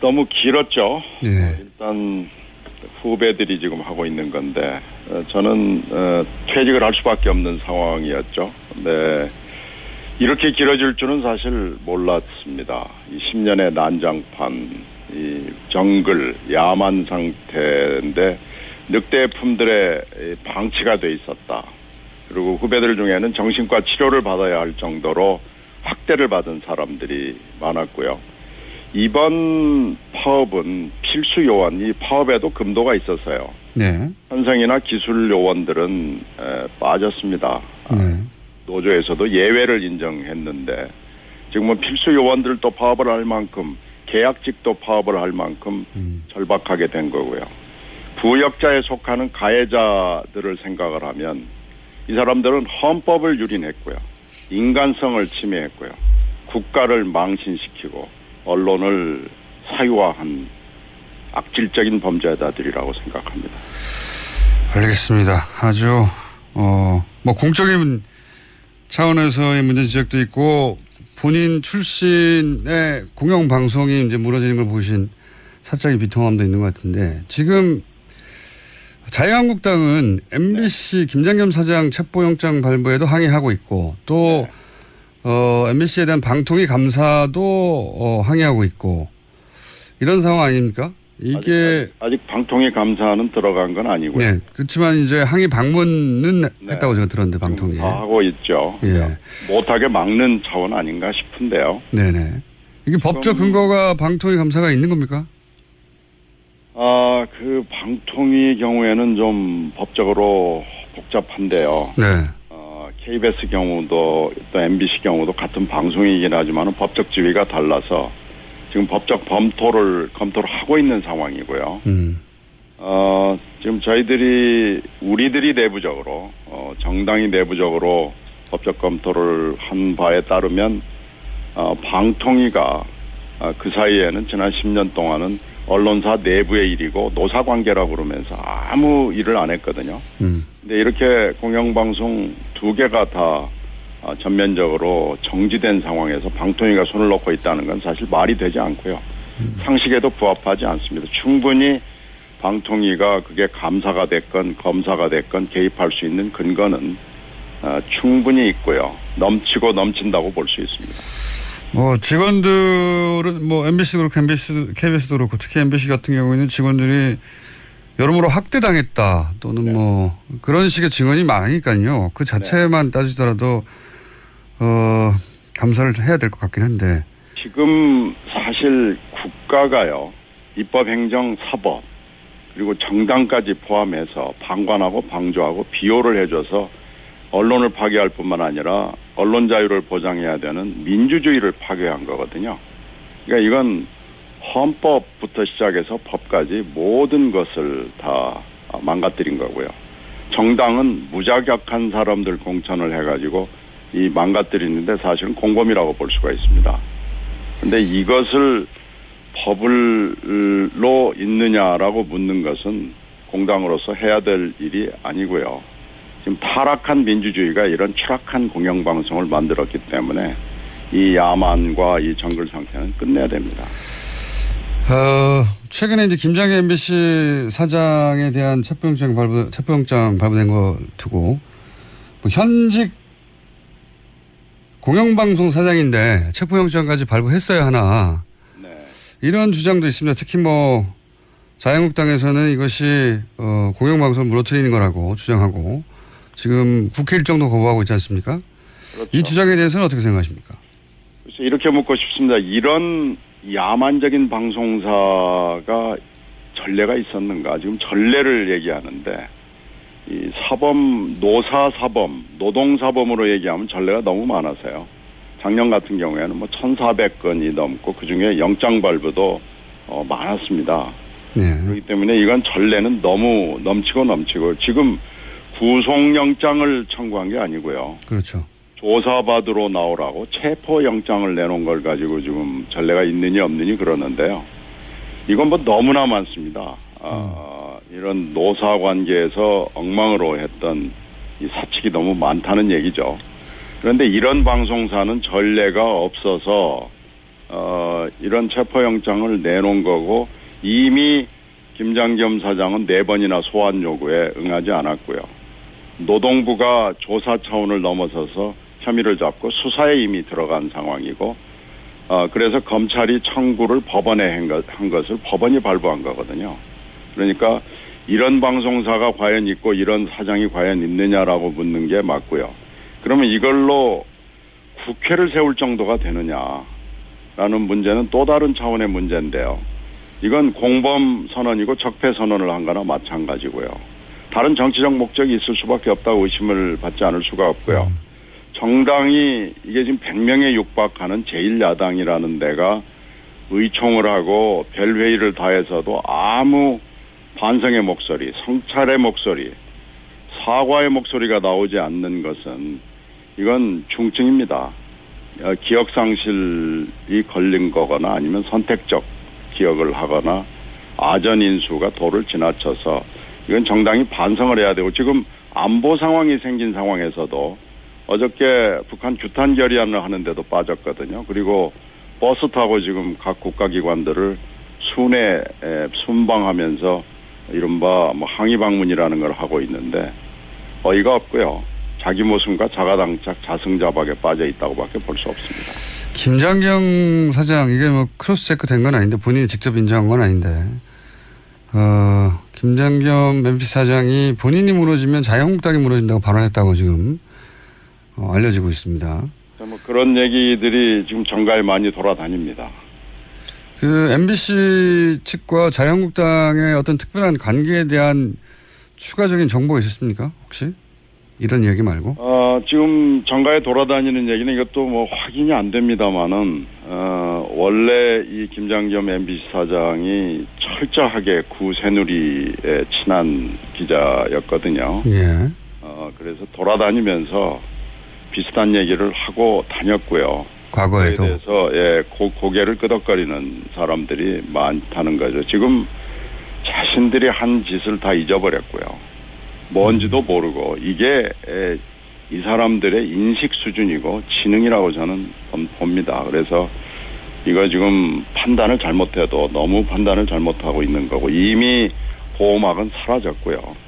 너무 길었죠. 예. 일단 후배들이 지금 하고 있는 건데 저는 퇴직을 할 수밖에 없는 상황이었죠. 네. 이렇게 길어질 줄은 사실 몰랐습니다. 이 10년의 난장판, 이 정글, 야만 상태인데 늑대품들의 방치가 돼 있었다. 그리고 후배들 중에는 정신과 치료를 받아야 할 정도로 학대를 받은 사람들이 많았고요. 이번 파업은 필수 요원, 이 파업에도 금도가 있었어요. 네. 현성이나 기술 요원들은 빠졌습니다. 네. 노조에서도 예외를 인정했는데 지금은 필수 요원들도 파업을 할 만큼 계약직도 파업을 할 만큼 절박하게 된 거고요. 부역자에 속하는 가해자들을 생각을 하면 이 사람들은 헌법을 유린했고요. 인간성을 침해했고요. 국가를 망신시키고 언론을 사유화한 악질적인 범죄자들이라고 생각합니다. 알겠습니다. 아주 뭐 공적인 차원에서의 문제 지적도 있고 본인 출신의 공영방송이 이제 무너지는 걸 보신 사적인 비통함도 있는 것 같은데 지금 자유한국당은 MBC 김장겸 사장 체포영장 발부에도 항의하고 있고 또 MBC에 대한 방통위 감사도 항의하고 있고 이런 상황 아닙니까? 이게 아직 방통위 감사는 들어간 건 아니고요. 네, 그렇지만 이제 항의 방문은 했다고 제가 들었는데 방통위에 다 하고 있죠. 예. 못하게 막는 차원 아닌가 싶은데요. 네네. 이게 법적 근거가 방통위 감사가 있는 겁니까? 그 방통위 경우에는 좀 법적으로 복잡한데요. 네. KBS 경우도 또 MBC 경우도 같은 방송이긴 하지만 법적 지위가 달라서 지금 법적 검토를 하고 있는 상황이고요. 지금 우리들이 내부적으로, 정당이 내부적으로 법적 검토를 한 바에 따르면, 방통위가 그 사이에는 지난 10년 동안은 언론사 내부의 일이고 노사관계라고 그러면서 아무 일을 안 했거든요. 근데 이렇게 공영방송 2개가 다 전면적으로 정지된 상황에서 방통위가 손을 놓고 있다는 건 사실 말이 되지 않고요. 상식에도 부합하지 않습니다. 충분히 방통위가 그게 감사가 됐건 검사가 됐건 개입할 수 있는 근거는 충분히 있고요. 넘치고 넘친다고 볼 수 있습니다. 직원들은 MBC도 그렇고 KBS도 그렇고 특히 MBC 같은 경우에는 직원들이 여러모로 학대당했다 또는 그런 식의 증언이 많으니까요. 그 자체만 따지더라도 감사를 해야 될 것 같긴 한데 지금 사실 국가가요. 입법, 행정, 사법 그리고 정당까지 포함해서 방관하고 방조하고 비호를 해줘서 언론을 파괴할 뿐만 아니라 언론 자유를 보장해야 되는 민주주의를 파괴한 거거든요. 그러니까 이건 헌법부터 시작해서 법까지 모든 것을 다 망가뜨린 거고요. 정당은 무자격한 사람들 공천을 해가지고 이 망가뜨리는데 사실은 공범이라고 볼 수가 있습니다. 근데 이것을 법을로 있느냐라고 묻는 것은 공당으로서 해야 될 일이 아니고요. 지금 타락한 민주주의가 이런 추락한 공영방송을 만들었기 때문에 이 야만과 이 정글 상태는 끝내야 됩니다. 최근에 이제 김장희 MBC 사장에 대한 체포영장 발부된 거 두고 뭐 현직 공영방송 사장인데 체포영장까지 발부했어야 하나. 네. 이런 주장도 있습니다. 특히 뭐 자유한국당에서는 이것이 공영방송을 무너뜨리는 거라고 주장하고 지금 국회 일정도 거부하고 있지 않습니까? 그렇죠. 이 주장에 대해서는 어떻게 생각하십니까? 그래서 이렇게 묻고 싶습니다. 이런 야만적인 방송사가 전례가 있었는가? 지금 전례를 얘기하는데 이 사범, 노사사범, 노동사범으로 얘기하면 전례가 너무 많아서요. 작년 같은 경우에는 뭐 1,400건이 넘고 그중에 영장 발부도 많았습니다. 네. 그렇기 때문에 이건 전례는 너무 넘치고 지금 구속영장을 청구한 게 아니고요. 그렇죠. 조사받으러 나오라고 체포영장을 내놓은 걸 가지고 지금 전례가 있느니 없느니 그러는데요. 이건 뭐 너무나 많습니다. 이런 노사관계에서 엉망으로 했던 이 사측이 너무 많다는 얘기죠. 그런데 이런 방송사는 전례가 없어서 이런 체포영장을 내놓은 거고 이미 김장겸 사장은 4번이나 소환 요구에 응하지 않았고요. 노동부가 조사 차원을 넘어서서 혐의를 잡고 수사에 이미 들어간 상황이고 그래서 검찰이 청구를 법원에 한 것을 법원이 발부한 거거든요. 그러니까 이런 방송사가 과연 있고 이런 사장이 과연 있느냐라고 묻는 게 맞고요. 그러면 이걸로 국회를 세울 정도가 되느냐라는 문제는 또 다른 차원의 문제인데요. 이건 공범 선언이고 적폐 선언을 한 거나 마찬가지고요. 다른 정치적 목적이 있을 수밖에 없다고 의심을 받지 않을 수가 없고요. 정당이 이게 지금 100명에 육박하는 제1야당이라는 데가 의총을 하고 별회의를 다해서도 아무 반성의 목소리, 성찰의 목소리, 사과의 목소리가 나오지 않는 것은 이건 중증입니다. 기억상실이 걸린 거거나 아니면 선택적 기억을 하거나 아전인수가 도를 지나쳐서 이건 정당이 반성을 해야 되고 지금 안보 상황이 생긴 상황에서도 어저께 북한 규탄 결의안을 하는데도 빠졌거든요. 그리고 버스 타고 지금 각 국가기관들을 순회 순방하면서 이른바 뭐 항의 방문이라는 걸 하고 있는데 어이가 없고요. 자기 모순과 자가당착 자승자박에 빠져 있다고밖에 볼 수 없습니다. 김장경 사장 이게 뭐 크로스 체크 된 건 아닌데 본인이 직접 인정한 건 아닌데 김장겸 MBC 사장이 본인이 무너지면 자유한국당이 무너진다고 발언했다고 지금 알려지고 있습니다. 뭐 그런 얘기들이 지금 정가에 많이 돌아다닙니다. 그 MBC 측과 자유한국당의 어떤 특별한 관계에 대한 추가적인 정보가 있었습니까? 혹시? 이런 얘기 말고? 지금 정가에 돌아다니는 얘기는 이것도 뭐 확인이 안 됩니다만은, 원래 이 김장겸 MBC 사장이 철저하게 구새누리에 친한 기자였거든요. 예. 그래서 돌아다니면서 비슷한 얘기를 하고 다녔고요. 과거에도. 그에 대해서 고개를 끄덕거리는 사람들이 많다는 거죠. 지금 자신들이 한 짓을 다 잊어버렸고요. 뭔지도 모르고 이게 이 사람들의 인식 수준이고 지능이라고 저는 봅니다. 그래서 이거 지금 판단을 잘못해도 너무 판단을 잘못하고 있는 거고 이미 보호막은 사라졌고요.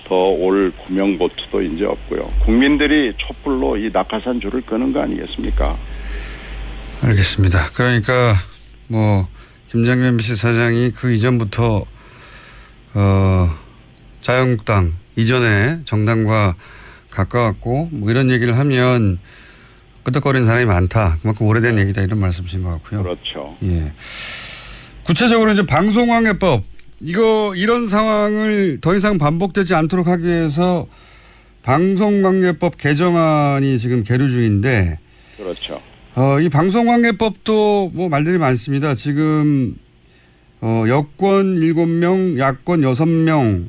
더 올 구명보트도 이제 없고요. 국민들이 촛불로 이 낙하산 줄을 끄는 거 아니겠습니까? 알겠습니다. 그러니까 뭐 김장겸 MBC 사장이 그 이전부터 자유한국당 이전에 정당과 가까웠고 뭐 이런 얘기를 하면 끄덕거리는 사람이 많다. 그만큼 오래된 얘기다 이런 말씀이신 것 같고요. 그렇죠. 예. 구체적으로 이제 방송방해법 이런 상황을 더 이상 반복되지 않도록 하기 위해서 방송방해법 개정안이 지금 계류 중인데. 그렇죠. 이 방송관계법도 뭐 말들이 많습니다. 지금 여권 7명, 야권 6명으로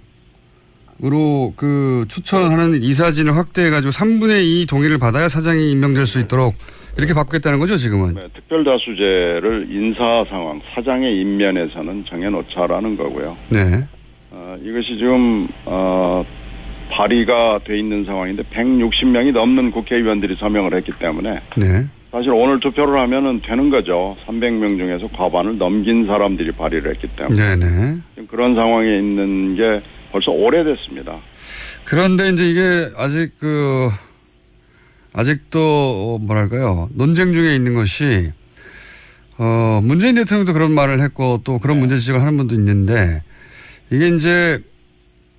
그 추천하는 이사진을 확대해가지고 3분의 2 동의를 받아야 사장이 임명될 수 있도록 이렇게 바꾸겠다는 거죠, 지금은? 네, 특별다수제를 인사 상황, 사장의 인면에서는 정해놓자라는 거고요. 네. 이것이 지금 발의가 돼 있는 상황인데 160명이 넘는 국회의원들이 서명을 했기 때문에 네. 사실 오늘 투표를 하면은 되는 거죠. 300명 중에서 과반을 넘긴 사람들이 발의를 했기 때문에. 네네. 지금 그런 상황에 있는 게 벌써 오래됐습니다. 그런데 이제 이게 아직도 뭐랄까요, 논쟁 중에 있는 것이 문재인 대통령도 그런 말을 했고 또 그런 문제 지적을 하는 분도 있는데 이게 이제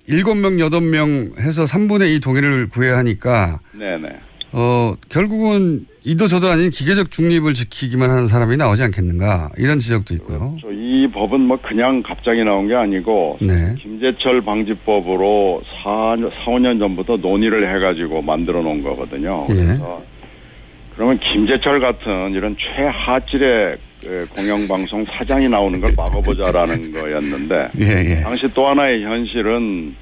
7명, 8명 해서 3분의 2 동의를 구해야 하니까 네네. 결국은 이도 저도 아닌 기계적 중립을 지키기만 하는 사람이 나오지 않겠는가 이런 지적도 있고요. 그렇죠. 이 법은 뭐 그냥 갑자기 나온 게 아니고 네. 김재철 방지법으로 4, 5년 전부터 논의를 해가지고 만들어 놓은 거거든요. 그래서 그러면 김재철 같은 이런 최하질의 공영방송 사장이 나오는 걸 막아보자라는 거였는데 당시 또 하나의 현실은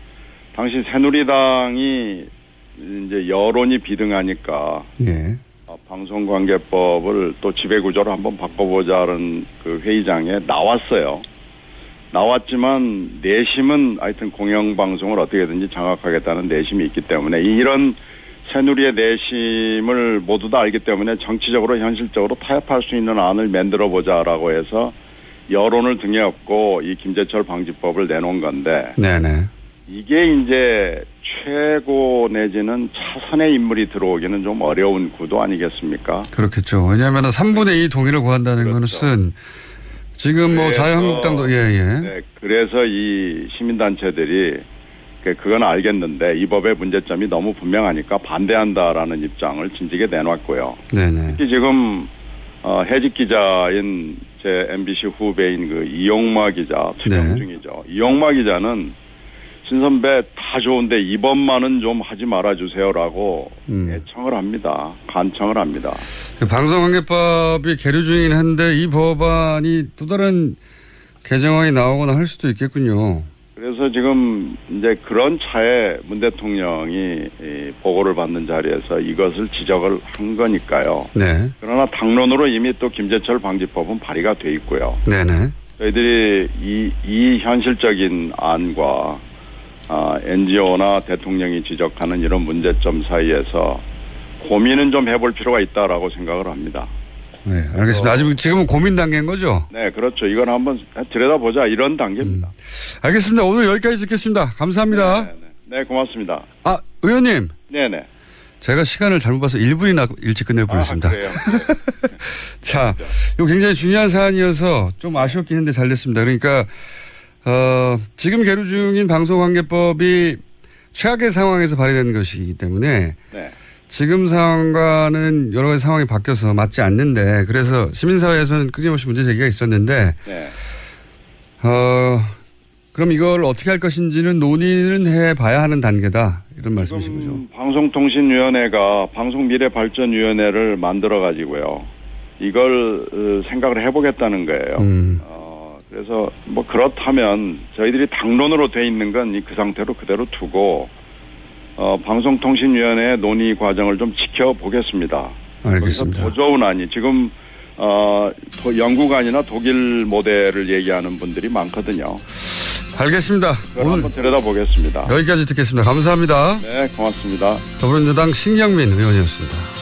당시 새누리당이 이제 여론이 비등하니까 방송관계법을 또 지배구조를 한번 바꿔보자는 그 회의장에 나왔어요. 나왔지만 내심은 하여튼 공영방송을 어떻게든지 장악하겠다는 내심이 있기 때문에 이런 새누리의 내심을 모두 다 알기 때문에 정치적으로 현실적으로 타협할 수 있는 안을 만들어보자라고 해서 여론을 등에 업고 이 김재철 방지법을 내놓은 건데 네네. 이게 이제 최고 내지는 차선의 인물이 들어오기는 좀 어려운 구도 아니겠습니까? 그렇겠죠. 왜냐하면 3분의 2 동의를 구한다는 것은 지금 뭐 자유한국당도 네, 그래서 이 시민단체들이 그건 알겠는데 이 법의 문제점이 너무 분명하니까 반대한다라는 입장을 진지게 내놨고요. 네네. 특히 지금 해직 기자인 제 MBC 후배인 그 이용마 기자 투영 중이죠. 이용마 기자는 신선배 다 좋은데 이번만은 좀 하지 말아주세요라고 애청을 합니다. 간청을 합니다. 방송관계법이 계류 중이긴 한데 이 법안이 또 다른 개정안이 나오거나 할 수도 있겠군요. 그래서 지금 이제 그런 차에 문 대통령이 보고를 받는 자리에서 이것을 지적을 한 거니까요. 네. 그러나 당론으로 이미 또 김재철 방지법은 발의가 돼 있고요. 네네. 저희들이 이 현실적인 안과 NGO나 대통령이 지적하는 이런 문제점 사이에서 고민은 좀 해볼 필요가 있다라고 생각을 합니다. 네, 알겠습니다. 아직 지금은 고민 단계인 거죠? 네, 그렇죠. 이건 한번 들여다보자 이런 단계입니다. 알겠습니다. 오늘 여기까지 듣겠습니다. 감사합니다. 네, 고맙습니다. 의원님. 네네. 제가 시간을 잘못 봐서 1분이나 일찍 끝낼 뻔했습니다. 그래요? 자, 이거 굉장히 중요한 사안이어서 좀 아쉬웠긴 한데 잘 됐습니다. 그러니까 지금 계류 중인 방송관계법이 최악의 상황에서 발의된 것이기 때문에 지금 상황과는 여러 가지 상황이 바뀌어서 맞지 않는데 그래서 시민사회에서는 끊임없이 문제 제기가 있었는데 그럼 이걸 어떻게 할 것인지는 논의는 해봐야 하는 단계다 이런 말씀이신 거죠. 방송통신위원회가 방송미래발전위원회를 만들어가지고요. 이걸 생각을 해보겠다는 거예요. 그래서 뭐 그렇다면 저희들이 당론으로 돼 있는 건 그 상태로 그대로 두고 방송통신위원회의 논의 과정을 좀 지켜보겠습니다. 알겠습니다. 더 좋은 안이 지금 영국 아니나 독일 모델을 얘기하는 분들이 많거든요. 알겠습니다. 오늘 한번 들여다보겠습니다. 여기까지 듣겠습니다. 감사합니다. 네, 고맙습니다. 더불어민주당 신경민 의원이었습니다.